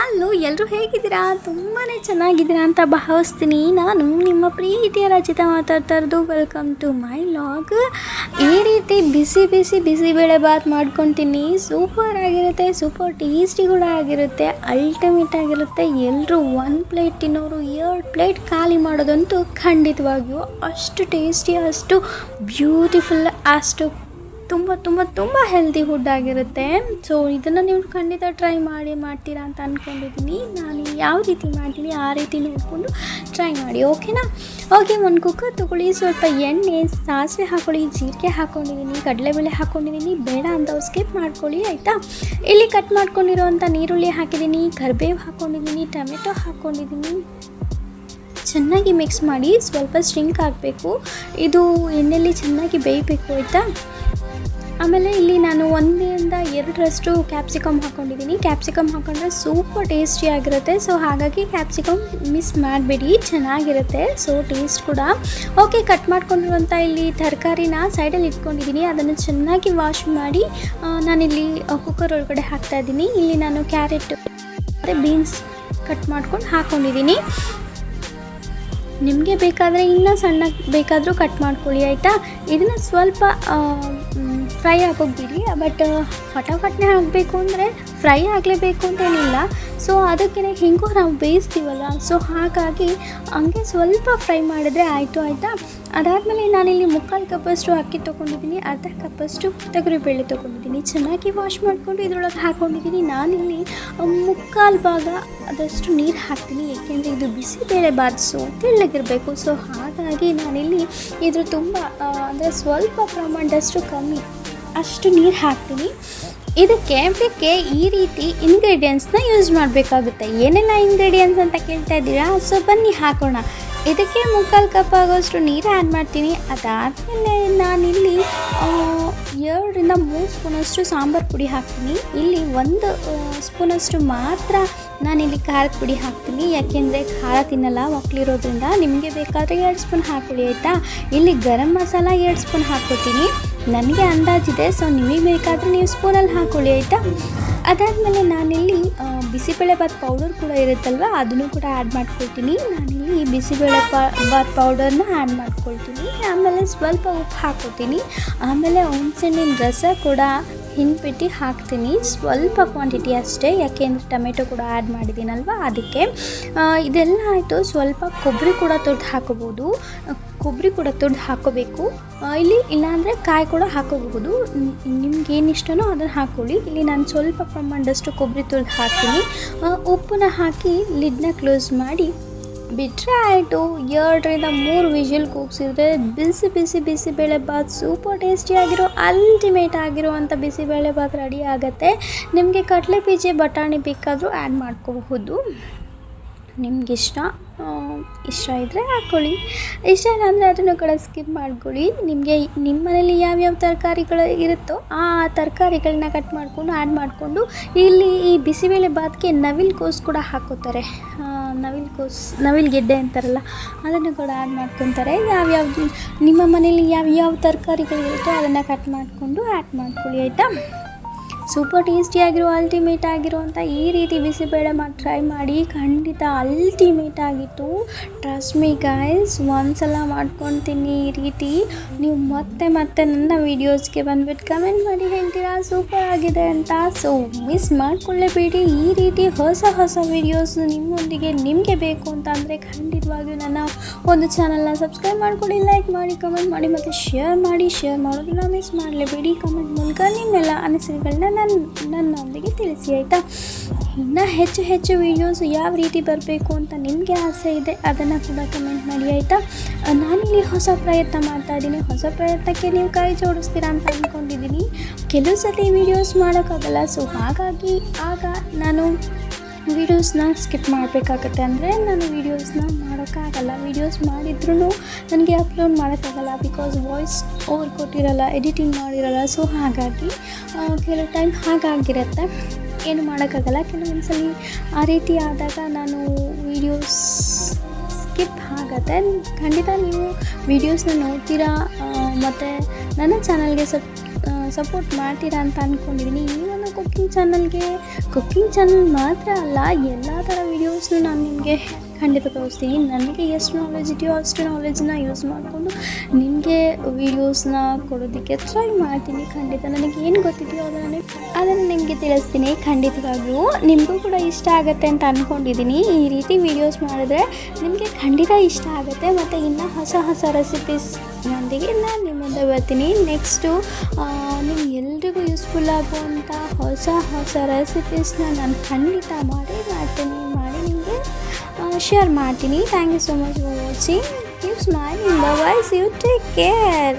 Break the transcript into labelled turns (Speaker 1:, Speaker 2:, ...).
Speaker 1: Hello, ಎಲ್ಲರೂ ಹೇಗಿದ್ದೀರಾ? ತುಂಬಾ ಚೆನ್ನಾಗಿದ್ದೀರಾ ಅಂತ ಭಾವಿಸ್ತೀನಿ. ನಾನು ನಿಮ್ಮ ಪ್ರೀತಿಯ ರಚಿತ ಮಾತಾಡ್ತಾ ಇರೋದು. Welcome to my vlog. ಈ ರೀತಿ ಬಿಸಿಬೇಳೆ ಬಾತ್ ಮಾಡ್ಕೊತೀನಿ. ಸೂಪರ್ ಆಗಿರುತ್ತೆ, ಸೂಪರ್ ಟೇಸ್ಟಿ ಕೂಡ ಆಗಿರುತ್ತೆ, ಅಲ್ಟಿಮೇಟ್ ಆಗಿರುತ್ತೆ. ಎಲ್ಲರೂ 1 ಪ್ಲೇಟ್ ತಿನ್ನೋರು 2 ಪ್ಲೇಟ್ ಖಾಲಿ ಮಾಡೋದಂತೂ ಖಂಡಿತವಾಗಿಯೂ. ಅಷ್ಟು ಟೇಸ್ಟಿ, ಅಷ್ಟು ಬ್ಯೂಟಿಫುಲ್, ಅಷ್ಟು ತುಂಬ ಹೆಲ್ದಿ ಫುಡ್ ಆಗಿರುತ್ತೆ. ಸೊ ಇದನ್ನು ನೀವು ಖಂಡಿತ ಟ್ರೈ ಮಾಡ್ತೀರಾ ಅಂತ ಅಂದ್ಕೊಂಡಿದ್ದೀನಿ. ನಾನು ಯಾವ ರೀತಿ ಮಾಡ್ತೀನಿ ಆ ರೀತಿ ನೋಡಿಕೊಂಡು ಟ್ರೈ ಮಾಡಿ, ಓಕೆನಾ? ಓಕೆ, ಒಂದು ಕುಕ್ಕರ್ ತೊಗೊಳ್ಳಿ, ಸ್ವಲ್ಪ ಎಣ್ಣೆ, ಸಾಸಿವೆ ಹಾಕ್ಕೊಳ್ಳಿ, ಜೀರಿಗೆ ಹಾಕ್ಕೊಂಡಿದ್ದೀನಿ, ಕಡಲೆಬೇಳೆ ಹಾಕ್ಕೊಂಡಿದ್ದೀನಿ. ಬೇಡ ಅಂತ ಸ್ಕಿಪ್ ಮಾಡ್ಕೊಳ್ಳಿ, ಆಯಿತಾ? ಇಲ್ಲಿ ಕಟ್ ಮಾಡ್ಕೊಂಡಿರೋವಂಥ ನೀರುಳ್ಳಿ ಹಾಕಿದ್ದೀನಿ, ಕರಿಬೇವು ಹಾಕ್ಕೊಂಡಿದ್ದೀನಿ, ಟೊಮೆಟೊ ಹಾಕ್ಕೊಂಡಿದ್ದೀನಿ. ಚೆನ್ನಾಗಿ ಮಿಕ್ಸ್ ಮಾಡಿ, ಸ್ವಲ್ಪ ಸ್ಟ್ರಿಂಕ್ ಆಗಬೇಕು. ಇದು ಎಣ್ಣೆಯಲ್ಲಿ ಚೆನ್ನಾಗಿ ಬೇಯಬೇಕು, ಆಯಿತಾ? ಆಮೇಲೆ ಇಲ್ಲಿ ನಾನು 1-2 ಕ್ಯಾಪ್ಸಿಕಮ್ ಹಾಕ್ಕೊಂಡಿದ್ದೀನಿ. ಕ್ಯಾಪ್ಸಿಕಮ್ ಹಾಕ್ಕೊಂಡ್ರೆ ಸೂಪರ್ ಟೇಸ್ಟಿ ಆಗಿರುತ್ತೆ. ಸೊ ಹಾಗಾಗಿ ಕ್ಯಾಪ್ಸಿಕಮ್ ಮಿಸ್ ಮಾಡಬೇಡಿ, ಚೆನ್ನಾಗಿರುತ್ತೆ. ಸೊ ಟೇಸ್ಟ್ ಕೂಡ ಓಕೆ. ಕಟ್ ಮಾಡ್ಕೊಂಡಿರುವಂಥ ಇಲ್ಲಿ ತರಕಾರಿನ ಸೈಡಲ್ಲಿ ಇಟ್ಕೊಂಡಿದ್ದೀನಿ. ಅದನ್ನು ಚೆನ್ನಾಗಿ ವಾಶ್ ಮಾಡಿ ನಾನಿಲ್ಲಿ ಕುಕ್ಕರ್ ಒಳಗಡೆ ಹಾಕ್ತಾಯಿದ್ದೀನಿ. ಇಲ್ಲಿ ನಾನು ಕ್ಯಾರೆಟ್ ಮತ್ತು ಬೀನ್ಸ್ ಕಟ್ ಮಾಡ್ಕೊಂಡು ಹಾಕ್ಕೊಂಡಿದ್ದೀನಿ. ನಿಮಗೆ ಬೇಕಾದರೆ ಇನ್ನೂ ಸಣ್ಣ ಬೇಕಾದರೂ ಕಟ್ ಮಾಡ್ಕೊಳ್ಳಿ, ಆಯಿತಾ? ಇದನ್ನು ಸ್ವಲ್ಪ ಫ್ರೈ ಆಗೋಗ್ಬಿಡಿ. ಬಟ್ ಫಟಾಫಟ್ನೇ ಆಗಬೇಕು ಅಂದರೆ ಫ್ರೈ ಆಗಲೇಬೇಕು ಅಂತೇನಿಲ್ಲ. ಸೊ ಅದಕ್ಕೆ ಹಿಂಗೂ ನಾವು ಬೇಯಿಸ್ತೀವಲ್ಲ, ಸೊ ಹಾಗಾಗಿ ಹಂಗೆ ಸ್ವಲ್ಪ ಫ್ರೈ ಮಾಡಿದ್ರೆ ಆಯಿತು, ಆಯಿತಾ? ಅದಾದಮೇಲೆ ನಾನಿಲ್ಲಿ 3/4 ಕಪ್ಪಷ್ಟು ಅಕ್ಕಿ ತೊಗೊಂಡಿದ್ದೀನಿ, ಅರ್ಧ ಕಪ್ಪಷ್ಟು ತೊಗರಿಬೇಳೆ ತೊಗೊಂಡಿದ್ದೀನಿ. ಚೆನ್ನಾಗಿ ವಾಶ್ ಮಾಡಿಕೊಂಡು ಇದರೊಳಗೆ ಹಾಕ್ಕೊಂಡಿದ್ದೀನಿ. ನಾನಿಲ್ಲಿ 3/4 ಭಾಗ ಅದಷ್ಟು ನೀರು ಹಾಕ್ತೀನಿ, ಏಕೆಂದರೆ ಇದು ಬಿಸಿಬೇಳೆ ಬಾತ್ಸು ತೆಳ್ಳಗಿರಬೇಕು. ಸೊ ಹಾಗಾಗಿ ನಾನಿಲ್ಲಿ ಇದ್ರ ತುಂಬ ಅಂದರೆ ಸ್ವಲ್ಪ ಪ್ರಮಾಣದಷ್ಟು ಕಮ್ಮಿ ಅಷ್ಟು ನೀರು ಹಾಕ್ತೀನಿ. ಇದಕ್ಕೆ ಈ ರೀತಿ ಇಂಗ್ರೀಡಿಯೆಂಟ್ಸ್ನ ಯೂಸ್ ಮಾಡಬೇಕಾಗುತ್ತೆ. ಏನೆಲ್ಲ ಇಂಗ್ರೀಡಿಯೆಂಟ್ಸ್ ಅಂತ ಕೇಳ್ತಾ ಇದ್ದೀರಾ? ಸೊ ಬನ್ನಿ ಹಾಕೋಣ. ಇದಕ್ಕೆ 3/4 ಕಪ್ ಆಗೋಷ್ಟು ನೀರು ಆ್ಯಡ್ ಮಾಡ್ತೀನಿ. ಅದಾದಮೇಲೆ ನಾನಿಲ್ಲಿ 2-3 ಸ್ಪೂನಷ್ಟು ಸಾಂಬಾರು ಪುಡಿ ಹಾಕ್ತೀನಿ. ಇಲ್ಲಿ 1 ಸ್ಪೂನಷ್ಟು ಮಾತ್ರ ನಾನಿಲ್ಲಿ ಖಾರದ ಪುಡಿ ಹಾಕ್ತೀನಿ, ಯಾಕೆಂದರೆ ಖಾರ ತಿನ್ನಲ್ಲ ಮಕ್ಕಳಿರೋದ್ರಿಂದ. ನಿಮಗೆ ಬೇಕಾದರೆ 2 ಸ್ಪೂನ್ ಹಾಕ್ಕೊಳ್ಳಿ, ಆಯಿತಾ? ಇಲ್ಲಿ ಗರಂ ಮಸಾಲ 2 ಸ್ಪೂನ್ ಹಾಕ್ಕೊತೀನಿ, ನನಗೆ ಅಂದಾಜಿದೆ. ಸೊ ನಿಮಗೆ ಬೇಕಾದರೆ ನೀವು ಸ್ಪೂನಲ್ಲಿ ಹಾಕ್ಕೊಳ್ಳಿ, ಆಯಿತಾ? ಅದಾದಮೇಲೆ ನಾನಿಲ್ಲಿ ಬಿಸಿಬೇಳೆ ಬಾತ್ ಪೌಡರ್ ಕೂಡ ಇರುತ್ತಲ್ವ, ಅದನ್ನು ಕೂಡ ಆ್ಯಡ್ ಮಾಡ್ಕೊಳ್ತೀನಿ. ನಾನಿಲ್ಲಿ ಬಿಸಿಬೇಳೆ ಬಾತ್ ಪೌಡರ್ನ ಆ್ಯಡ್ ಮಾಡ್ಕೊಳ್ತೀನಿ. ಆಮೇಲೆ ಸ್ವಲ್ಪ ಉಪ್ಪು ಹಾಕ್ಕೊತೀನಿ. ಆಮೇಲೆ ಹುಣಸೆಹಣ್ಣಿನ ರಸ ಕೂಡ ಹಿಂಡ್ಬಿಟ್ಟು ಹಾಕ್ತೀನಿ, ಸ್ವಲ್ಪ ಕ್ವಾಂಟಿಟಿ ಅಷ್ಟೇ, ಯಾಕೆಂದರೆ ಟೊಮೆಟೊ ಕೂಡ ಆ್ಯಡ್ ಮಾಡಿದ್ದೀನಲ್ವ, ಅದಕ್ಕೆ. ಇದೆಲ್ಲ ಆಯಿತು. ಸ್ವಲ್ಪ ಕೊಬ್ಬರಿ ಕೂಡ ತುರಿದು ಹಾಕೋಬೋದು, ಕೊಬ್ಬರಿ ಕೂಡ ತುರಿದು ಹಾಕೋಬೇಕು ಇಲ್ಲಿ. ಇಲ್ಲಾಂದರೆ ಕಾಯಿ ಕೂಡ ಹಾಕೋಬಹುದು, ನಿಮ್ಗೆ ಏನು ಇಷ್ಟನೋ ಅದನ್ನು ಹಾಕ್ಕೊಳ್ಳಿ. ಇಲ್ಲಿ ನಾನು ಸ್ವಲ್ಪ ಪ್ರಮಾಣದಷ್ಟು ಕೊಬ್ಬರಿ ತುರಿದು ಹಾಕ್ತೀನಿ. ಉಪ್ಪನ್ನ ಹಾಕಿ ಲಿಡ್ನ ಕ್ಲೋಸ್ ಮಾಡಿ ಬಿಟ್ಟರೆ ಆಯಿತು. 2-3 ವಿಷಲ್ ಕೂಗ್ಸಿದ್ರೆ ಬಿಸಿಬೇಳೆ ಬಾತ್ ಸೂಪರ್ ಟೇಸ್ಟಿಯಾಗಿರೋ ಅಲ್ಟಿಮೇಟ್ ಆಗಿರುವಂಥ ಬಿಸಿಬೇಳೆ ಬಾತ್ ರೆಡಿ ಆಗುತ್ತೆ. ನಿಮಗೆ ಕಡಲೆ ಬೀಜ ಬಟಾಣಿ ಬೇಕಾದರೂ ಆ್ಯಡ್ ಮಾಡ್ಕೋಬಹುದು, ನಿಮಗಿಷ್ಟ ಇದ್ದರೆ ಹಾಕ್ಕೊಳ್ಳಿ, ಇಷ್ಟ ಇಲ್ಲ ಅಂದರೆ ಅದನ್ನು ಕೂಡ ಸ್ಕಿಪ್ ಮಾಡ್ಕೊಳ್ಳಿ. ನಿಮಗೆ ನಿಮ್ಮ ಮನೇಲಿ ಯಾವ್ಯಾವ ತರಕಾರಿಗಳು ಇರುತ್ತೋ ಆ ತರಕಾರಿಗಳನ್ನ ಕಟ್ ಮಾಡಿಕೊಂಡು ಆ್ಯಡ್ ಮಾಡಿಕೊಂಡು, ಇಲ್ಲಿ ಈ ಬಿಸಿಬೇಳೆ ಬಾತ್ಗೆ ನವಿಲುಕೋಸು ಕೂಡ ಹಾಕೋತಾರೆ. ನವಿಲು ಗೆಡ್ಡೆ ಅಂತಾರಲ್ಲ, ಅದನ್ನು ಕೂಡ ಆ್ಯಡ್ ಮಾಡ್ಕೊತಾರೆ. ನಿಮ್ಮ ಮನೇಲಿ ಯಾವ್ಯಾವ ತರಕಾರಿಗಳಿರುತ್ತೋ ಅದನ್ನು ಕಟ್ ಮಾಡಿಕೊಂಡು ಆ್ಯಡ್ ಮಾಡ್ಕೊಳ್ಳಿ, ಆಯಿತಾ? ಸೂಪರ್ ಟೇಸ್ಟಿಯಾಗಿರೋ ಅಲ್ಟಿಮೇಟ್ ಆಗಿರುವಂಥ ಈ ರೀತಿ ಬಿಸಿಬೇಳೆ ಟ್ರೈ ಮಾಡಿ, ಖಂಡಿತ ಅಲ್ಟಿಮೇಟ್ ಆಗಿತ್ತು. ಟ್ರಸ್ಟ್ ಮೀ ಗೈಸ್, ಒಂದ್ಸಲ ಮಾಡ್ಕೊತೀನಿ ಈ ರೀತಿ. ನೀವು ಮತ್ತೆ ನನ್ನ ವೀಡಿಯೋಸ್ಗೆ ಬಂದುಬಿಟ್ಟು ಕಮೆಂಟ್ ಮಾಡಿ ಹೇಳ್ತೀರಾ ಸೂಪರ್ ಆಗಿದೆ ಅಂತ. ಸೊ ಮಿಸ್ ಮಾಡಿಕೊಳ್ಳೇಬೇಡಿ. ಈ ರೀತಿ ಹೊಸ ವೀಡಿಯೋಸ್ ನಿಮ್ಮೊಂದಿಗೆ ನಿಮಗೆ ಬೇಕು ಅಂತ ಅಂದರೆ ಖಂಡಿತವಾಗಿಯೂ ನನ್ನ ಒಂದು ಚಾನಲ್ನ ಸಬ್ಸ್ಕ್ರೈಬ್ ಮಾಡ್ಕೊಳ್ಳಿ, ಲೈಕ್ ಮಾಡಿ, ಕಮೆಂಟ್ ಮಾಡಿ ಮತ್ತು ಶೇರ್ ಮಾಡೋದನ್ನ ಮಿಸ್ ಮಾಡಲೇಬೇಡಿ. ಕಮೆಂಟ್ ಮೂಲಕ ನಿಮ್ಮೆಲ್ಲ ಅನಿಸಿಕೆಗಳನ್ನ ನನ್ನೊಂದಿಗೆ ತಿಳಿಸಿ, ಆಯಿತಾ? ಇನ್ನು ಹೆಚ್ಚು ವೀಡಿಯೋಸ್ ಯಾವ ರೀತಿ ಬರಬೇಕು ಅಂತ ನಿಮಗೆ ಆಸೆ ಇದೆ ಅದನ್ನು ಕೂಡ ಕಮೆಂಟ್ ಮಾಡಿ, ಆಯಿತಾ? ನಾನಿಲ್ಲಿ ಹೊಸ ಪ್ರಯತ್ನ ಮಾಡ್ತಾಯಿದ್ದೀನಿ. ಹೊಸ ಪ್ರಯತ್ನಕ್ಕೆ ನೀವು ಕೈ ಜೋಡಿಸ್ತೀರಾ ಅಂತ ಅಂದ್ಕೊಂಡಿದ್ದೀನಿ. ಕೆಲವು ಸತಿ ವೀಡಿಯೋಸ್ ಮಾಡೋಕ್ಕಾಗಲ್ಲ. ಸೊ ಹಾಗಾಗಿ ಆಗ ನಾನು ವೀಡಿಯೋಸ್ನ ಸ್ಕಿಪ್ ಮಾಡಬೇಕಾಗತ್ತೆ, ಅಂದರೆ ನಾನು ವೀಡಿಯೋಸ್ನ ಮಾಡೋಕ್ಕಾಗಲ್ಲ. ವೀಡಿಯೋಸ್ ಮಾಡಿದ್ರೂ ನನಗೆ ಅಪ್ಲೋಡ್ ಮಾಡೋಕ್ಕಾಗಲ್ಲ, ಬಿಕಾಸ್ ವಾಯ್ಸ್ ಓವರ್ ಕೊಟ್ಟಿರಲ್ಲ, ಎಡಿಟಿಂಗ್ ಮಾಡಿರಲ್ಲ. ಸೊ ಹಾಗಾಗಿ ಕೆಲವು ಟೈಮ್ ಹಾಗಾಗಿರುತ್ತೆ, ಏನು ಮಾಡೋಕ್ಕಾಗಲ್ಲ. ಕೆಲವೊಂದ್ಸಲ ಆ ರೀತಿ ಆದಾಗ ನಾನು ವೀಡಿಯೋಸ್ ಸ್ಕಿಪ್ ಆಗುತ್ತೆ. ಖಂಡಿತ ನೀವು ವೀಡಿಯೋಸ್ನ ನೋಡ್ತೀರಾ ಮತ್ತು ನನ್ನ ಚಾನಲ್ಗೆ ಸಪೋರ್ಟ್ ಮಾಡ್ತೀರಾ ಅಂತ ಅಂದ್ಕೊಂಡಿದ್ದೀನಿ. ಈ ಒಂದು ಕುಕ್ಕಿಂಗ್ ಚಾನಲ್ ಮಾತ್ರ ಅಲ್ಲ, ಎಲ್ಲ ಥರ ವೀಡಿಯೋಸ್ನು ನಾನು ನಿಮಗೆ ಖಂಡಿತ ತೋರಿಸ್ತೀನಿ. ನನಗೆ ಎಷ್ಟು ನಾಲೆಜ್ ಇದೆಯೋ ಅಷ್ಟು ನಾಲೆಜನ್ನ ಯೂಸ್ ಮಾಡಿಕೊಂಡು ನಿಮಗೆ ವೀಡಿಯೋಸ್ನ ಕೊಡೋದಕ್ಕೆ ಟ್ರೈ ಮಾಡ್ತೀನಿ. ಖಂಡಿತ ನನಗೆ ಏನು ಗೊತ್ತಿದೆಯೋ ಅದನ್ನು ನಿಮಗೆ ತಿಳಿಸ್ತೀನಿ. ಖಂಡಿತವಾಗ್ಲೂ ನಿಮಗೂ ಕೂಡ ಇಷ್ಟ ಆಗುತ್ತೆ ಅಂತ ಅಂದ್ಕೊಂಡಿದ್ದೀನಿ. ಈ ರೀತಿ ವೀಡಿಯೋಸ್ ಮಾಡಿದ್ರೆ ನಿಮಗೆ ಖಂಡಿತ ಇಷ್ಟ ಆಗುತ್ತೆ. ಮತ್ತು ಇನ್ನು ಹೊಸ ರೆಸಿಪೀಸ್ನೊಂದಿಗೆ ನಾನು ನಿಮ್ಮ ಮುಂದೆ ಬರ್ತೀನಿ. ನೆಕ್ಸ್ಟು ನಿಮ್ಗೆಲ್ರಿಗೂ ಯೂಸ್ಫುಲ್ ಆಗುವಂಥ ಹೊಸ ರೆಸಿಪೀಸ್ನ ನಾನು ಖಂಡಿತ ಮಾಡಿ ನಿಮಗೆ ಶೇರ್ ಮಾಡ್ತೀನಿ. Thank you so much for watching. Keep smiling. Bye bye. See you. Take care.